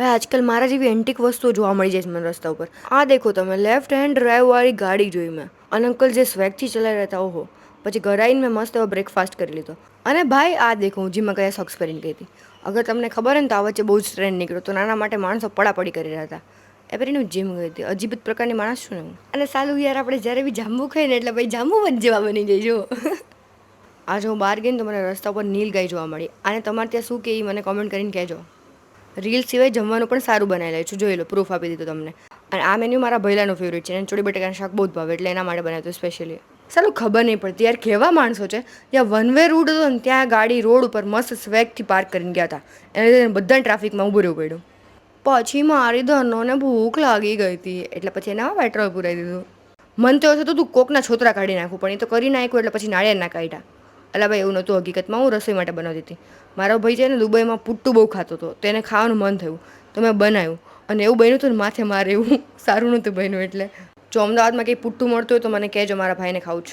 ભાઈ આજકાલ મારા જેવી એન્ટિક વસ્તુઓ જોવા મળી જાય છે મને રસ્તા ઉપર. આ દેખો તમે, લેફ્ટ હેન્ડ ડ્રાઈવવાળી ગાડી જોઈ મેં, અને અંકલ જે સ્વેગથી ચલાવી રહ્યા હતા. ઓહો. પછી ઘરે આવીને મેં મસ્ત એવો બ્રેકફાસ્ટ કરી લીધો. અને ભાઈ આ દેખો, હું જીમમાં કયા સોક્સ પહેરીને ગઈ હતી. અગર તમને ખબર હોય ને તો આ વચ્ચે બહુ જ ટ્રેન્ડ નીકળ્યો તો નાના માટે માણસો પડાપડી કરી રહ્યા હતા. એ પહેરીને હું જીમ ગઈ હતી. અજીબ જ પ્રકારની માણસ છું ને હું. અને સાલું યાર, આપણે જ્યારે બી જાંબુ ખાઈએ ને એટલે ભાઈ જાંબુ વન જેવા બની જાય જો. આજે હું બહાર ગઈ ને તો મને રસ્તા ઉપર નીલ ગાય જોવા મળી. અને તમારે ત્યાં શું કે મને કોમેન્ટ કરીને કહેજો. રીલ સિવાય જમવાનું પણ સારું બનાવી લે છું, જોઈ લો, પ્રૂફ આપી દીધું તમને. અને આ મેન્યુ મારા ભૈલાનું ફેવરેટ છે, એને ચોળી બટેકાનું શાક બહુ જ ભાવે, એટલે એના માટે બનાવ્યું સ્પેશિયલી. સારું ખબર નહીં પડતી યાર, કેવા માણસો છે. ત્યાં વન વે રૂટ હતો ને ત્યાં ગાડી રોડ ઉપર મસ્ત સ્વેગથી પાર્ક કરીને ગયા હતા. એને બધાને ટ્રાફિકમાં ઊભું રહેવું પડ્યું. પછી મારી ધનોને ભૂખ લાગી ગઈ હતી, એટલે પછી એના પેટ્રોલ પુરાઈ દીધું. મન તો એવું થતું તું કોકના છોતરા કાઢી નાખું, પણ એ તો કરી નાખ્યું, એટલે પછી નાળિયેર ના કાઢ્યા. એટલે ભાઈ એવું નહોતું, હકીકતમાં હું રસોઈ માટે બનાવતી હતી. મારો ભાઈ છે ને દુબઈમાં પુટ્ટું બહુ ખાતો હતો, તો એને ખાવાનું મન થયું, તો મેં બનાવ્યું. અને એવું બન્યું હતું ને માથે મારે એવું સારું નહોતું બન્યું. એટલે જો અમદાવાદમાં કંઈ પુટ્ટું મળતું હોય તો મને કહેજો, મારા ભાઈને ખાવું છે.